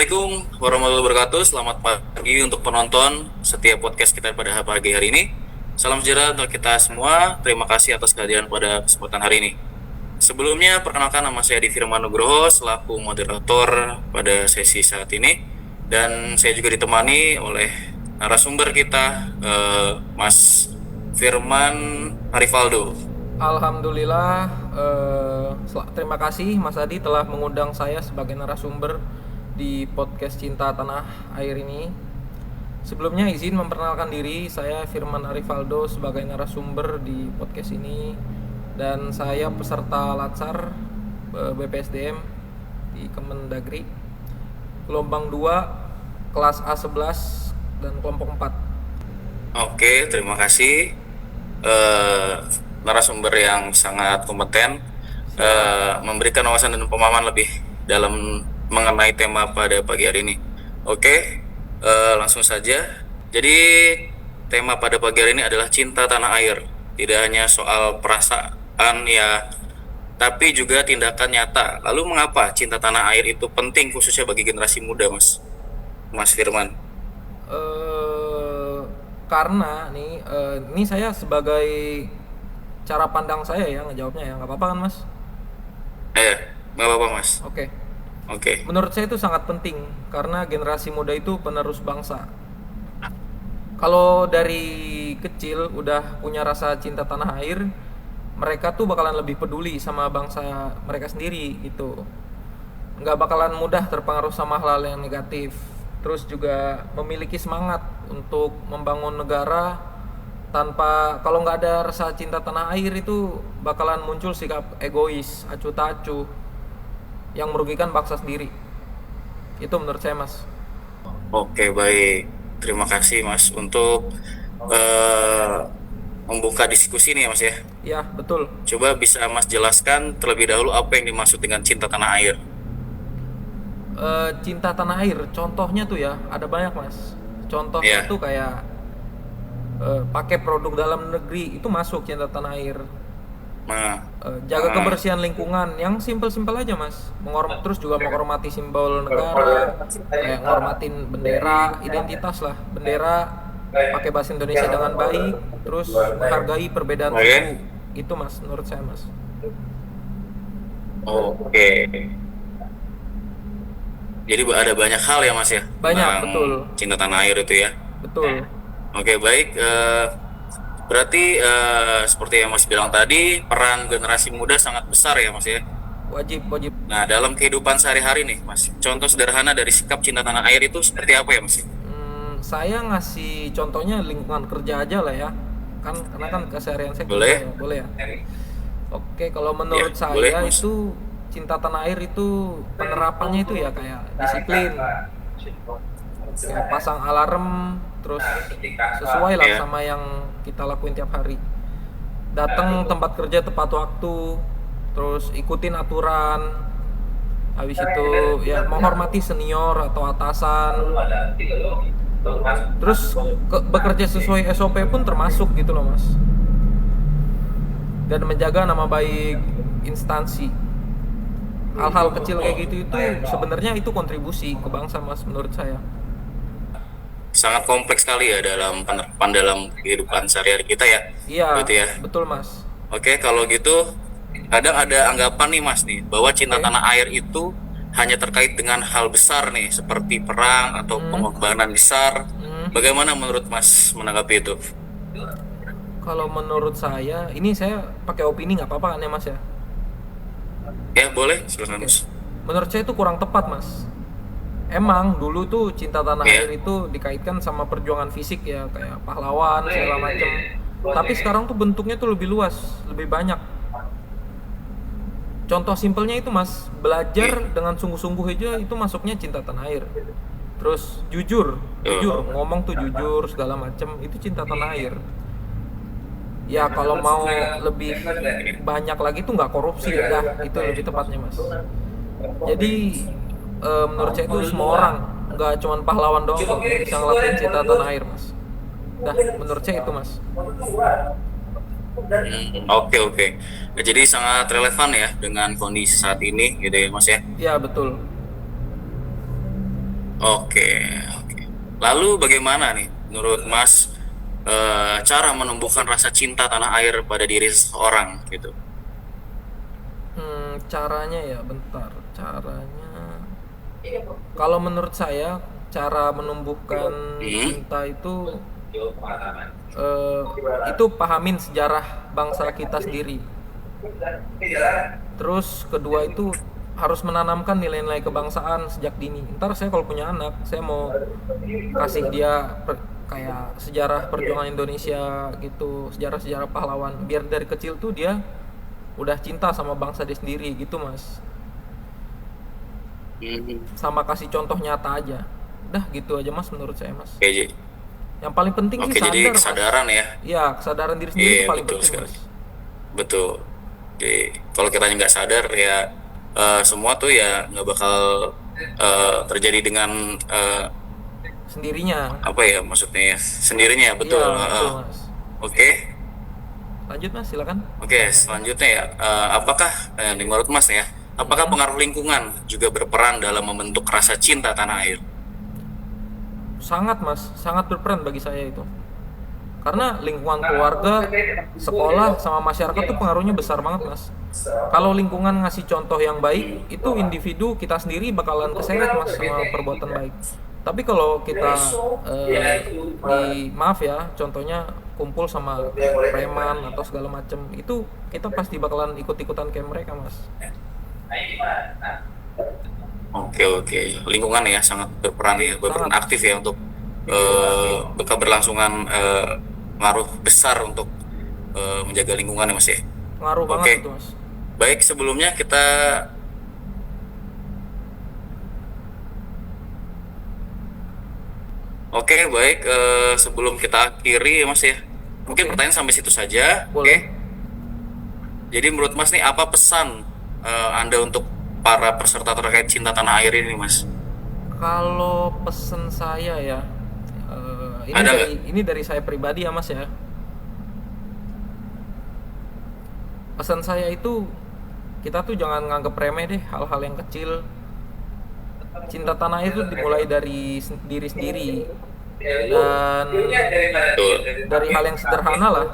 Assalamualaikum warahmatullahi wabarakatuh. Selamat pagi untuk penonton setiap podcast kita pada pagi hari ini. Salam sejahtera untuk kita semua. Terima kasih atas kehadiran pada kesempatan hari ini. Sebelumnya, perkenalkan nama saya Adi Firman Nugroho selaku moderator pada sesi saat ini. Dan saya juga ditemani oleh narasumber kita, Mas Firman Arifaldo. Alhamdulillah, terima kasih Mas Adi telah mengundang saya sebagai narasumber di podcast Cinta Tanah Air ini. Sebelumnya izin memperkenalkan diri, saya Firman Arifaldo sebagai narasumber di podcast ini, dan saya peserta Latsar BPSDM di Kemendagri gelombang 2 kelas A11 dan kelompok 4. Oke, terima kasih. Narasumber yang sangat kompeten, memberikan wawasan dan pemahaman lebih dalam mengenai tema pada pagi hari ini. Oke, langsung saja. Jadi tema pada pagi hari ini adalah cinta tanah air. Tidak hanya soal perasaan ya, tapi juga tindakan nyata. Lalu mengapa cinta tanah air itu penting khususnya bagi generasi muda, Mas Firman? Karena ini saya sebagai cara pandang saya ya ngejawabnya ya, nggak apa-apa kan Mas? Nggak apa-apa, Mas. Oke. Oke. Menurut saya itu sangat penting karena generasi muda itu penerus bangsa. Kalau dari kecil udah punya rasa cinta tanah air, mereka tuh bakalan lebih peduli sama bangsa mereka sendiri gitu. Nggak bakalan mudah terpengaruh sama hal-hal yang negatif. Terus juga memiliki semangat untuk membangun negara tanpa, kalau nggak ada rasa cinta tanah air itu bakalan muncul sikap egois, acuh tak acuh yang merugikan bangsa sendiri. Itu menurut saya Mas. Oke, baik. Terima kasih, Mas, untuk membuka diskusi nih, Mas ya. Ya betul. Coba bisa Mas jelaskan terlebih dahulu apa yang dimaksud dengan cinta tanah air? Cinta tanah air, contohnya tuh ya ada banyak Mas. Contohnya tuh kayak pakai produk dalam negeri itu masuk cinta tanah air. Jaga kebersihan lingkungan yang simpel-simpel aja Mas. Terus juga menghormati simbol negara, kayak menghormatin bendera, identitas lah bendera, pakai bahasa Indonesia dengan baik, terus menghargai perbedaan suku. Itu Mas, menurut saya Mas. Oke. Jadi ada banyak hal ya Mas ya. Banyak, betul. Cinta tanah air itu ya. Betul. Oke, baik. Berarti seperti yang Mas bilang tadi, peran generasi muda sangat besar ya Mas ya. Wajib. Nah, dalam kehidupan sehari-hari nih Mas, contoh sederhana dari sikap cinta tanah air itu seperti apa ya Mas? Saya ngasih contohnya lingkungan kerja aja lah ya. Karena kan keseharian saya boleh? kerja, boleh ya. Oke, kalau menurut Ya, saya boleh, Mas. itu cinta tanah air itu penerapannya itu ya kayak disiplin, kayak pasang alarm, terus sesuai lah sama yang kita lakuin tiap hari. Datang tempat kerja tepat waktu, terus ikutin aturan. Habis itu ya menghormati senior atau atasan. Terus bekerja sesuai SOP pun termasuk gitu loh Mas. Dan menjaga nama baik instansi. Hal-hal kecil kayak gitu itu sebenarnya itu kontribusi ke bangsa Mas, menurut saya. Sangat kompleks sekali ya dalam penerapan dalam kehidupan sehari-hari kita ya. Iya, ya. betul Mas. Oke, kalau gitu kadang ada anggapan nih Mas nih bahwa cinta tanah air itu hanya terkait dengan hal besar nih seperti perang atau pengorbanan besar. Bagaimana menurut Mas menanggapi itu? Kalau menurut saya, ini saya pakai opini nggak apa-apa kan ya Mas ya? Ya boleh, silakan Mas. Menurut saya itu kurang tepat Mas. Emang dulu tuh cinta tanah air itu dikaitkan sama perjuangan fisik ya, kayak pahlawan segala macem. Tapi sekarang tuh bentuknya tuh lebih luas, lebih banyak. Contoh simpelnya itu Mas, belajar dengan sungguh-sungguh aja itu masuknya cinta tanah air. Terus jujur, ngomong tuh jujur segala macem, itu cinta tanah air. Ya kalau mau lebih banyak lagi tuh nggak korupsi ya, itu lebih tepatnya Mas. Jadi menurut saya itu semua orang, nggak cuma pahlawan doang kok bisa ngelakuin cinta tanah air Mas. Menurut saya itu Mas. Oke. Nah, jadi sangat relevan ya dengan kondisi saat ini gitu ya Mas ya. Ya betul. Oke, oke. Lalu bagaimana nih menurut Mas cara menumbuhkan rasa cinta tanah air pada diri seseorang gitu? Caranya ya, bentar. Caranya, kalau menurut saya, cara menumbuhkan Hmm? cinta eh, itu pahamin sejarah bangsa kita sendiri. Terus kedua itu harus menanamkan nilai-nilai kebangsaan sejak dini. Ntar saya kalau punya anak, saya mau kasih dia kayak sejarah perjuangan Indonesia gitu, sejarah-sejarah pahlawan. Biar dari kecil tuh dia udah cinta sama bangsa dia sendiri gitu, Mas. Hmm. Sama kasih contoh nyata aja. Udah gitu aja, Mas, menurut saya, Mas. Oke, Yang paling penting sih oke, jadi sadar, Mas. kesadaran ya. Ya, kesadaran diri sendiri itu Iya, paling betul penting, sekali. Mas. Betul. Jadi kalau kita nggak sadar ya semua tuh ya nggak bakal terjadi dengan Sendirinya. apa ya maksudnya ya sendirinya ya, betul. Iya, betul, Mas. Oke, Lanjut, Mas, silakan. oke. Selanjutnya ya, apakah menurut Mas ya, apakah Mm-mm. pengaruh lingkungan juga berperan dalam membentuk rasa cinta tanah air? Sangat, Mas, sangat berperan bagi saya itu. Karena lingkungan keluarga, sekolah, sama masyarakat tuh pengaruhnya besar banget, Mas. Kalau lingkungan ngasih contoh yang baik, itu individu kita sendiri bakalan keseret, Mas, sama perbuatan baik. Tapi kalau kita maaf ya, contohnya kumpul sama preman atau segala macem, itu kita pasti bakalan ikut-ikutan kayak mereka, Mas. Oke, oke. Lingkungan ya sangat berperan ya, berperan Sangat, aktif Mas. ya untuk keberlangsungan pengaruh besar untuk menjaga lingkungan ya Mas ya. Pengaruh banget itu, Oke, Mas. baik sebelumnya kita oke baik sebelum kita akhiri ya Mas ya. Mungkin Oke, pertanyaan sampai situ saja. boleh. Oke. Jadi menurut Mas nih apa pesan Anda untuk para peserta terkait cinta tanah air ini Mas? Kalau pesen saya ya, Ada nggak? ini dari saya pribadi ya, Mas ya. Pesan saya itu, kita tuh jangan nganggep remeh deh hal-hal yang kecil. Cinta tanah air itu dimulai dari diri sendiri, dan Betul. dari hal yang sederhana lah.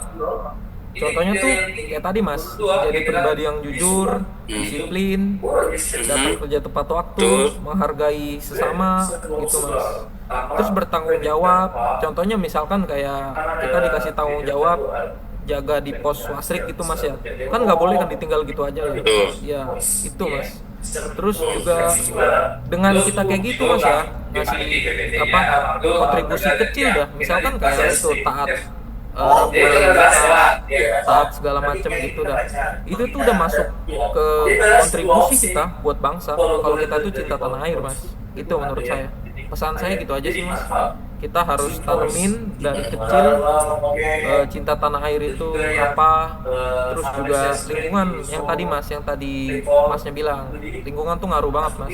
Contohnya tuh kayak tadi, Mas, jadi pribadi yang jujur, disiplin, datang Mhm. kerja tepat waktu, Betul. menghargai sesama gitu, Mas. Terus bertanggung jawab. Contohnya misalkan kayak kita dikasih tanggung jawab jaga di pos wasrik gitu, Mas ya. Kan nggak boleh kan ditinggal gitu aja ya. Betul. Ya, itu, Mas. Terus juga dengan kita kayak gitu, Mas ya, ngasih apa kontribusi kecil dah. Misalkan kayak itu taat rambu lalu lintas, taat segala macam gitu dah. Itu tuh udah masuk ke kontribusi kita buat bangsa. Kalau kita tuh cinta tanah air, Mas. Itu menurut saya. Pesan saya gitu aja sih, Mas. Kita harus tanemin dari kecil cinta tanah air itu apa. Terus juga lingkungan yang tadi, Mas, yang tadi Masnya bilang, lingkungan tuh ngaruh banget, Mas.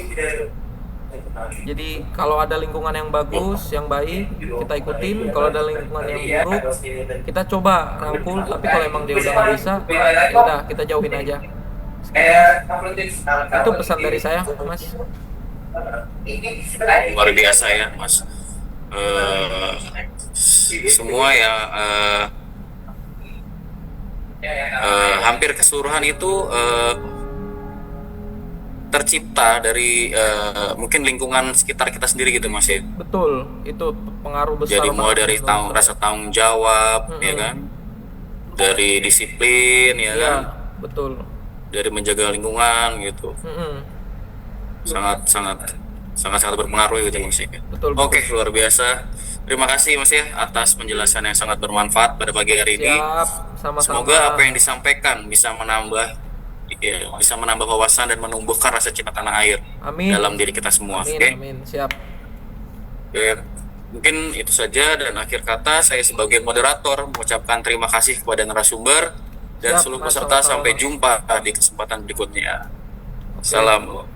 Jadi kalau ada lingkungan yang bagus, yang baik, kita ikutin. Kalau ada lingkungan yang buruk, kita coba rangkul. Tapi kalau emang dia udah nggak bisa, ya udah kita jauhin aja. Itu pesan dari saya, Mas. Luar biasa ya Mas. Eh, semua ya hampir keseluruhan itu tercipta dari mungkin lingkungan sekitar kita sendiri gitu Mas ya. Betul, itu pengaruh besar Jadi mulai banget dari sih menurut saya. rasa tanggung jawab ya Mm-mm. kan, dari disiplin ya Iya, kan, betul. dari menjaga lingkungan gitu. Mm-mm. Sangat sangat sangat sangat berpengaruh gitu Mas ya. Betul, Oke, betul. luar biasa. Terima kasih Mas ya atas penjelasan yang sangat bermanfaat pada pagi hari ini. Siap, sama-sama. Semoga apa yang disampaikan bisa menambah ya, bisa menambah wawasan dan menumbuhkan rasa cinta tanah air Amin. dalam diri kita semua. Amin, Oke. amin. Siap. Oke. Mungkin itu saja dan akhir kata saya sebagai moderator mengucapkan terima kasih kepada narasumber dan Siap, seluruh Mas, peserta sama-sama, sampai Mas. jumpa di kesempatan berikutnya. Oke. Salam.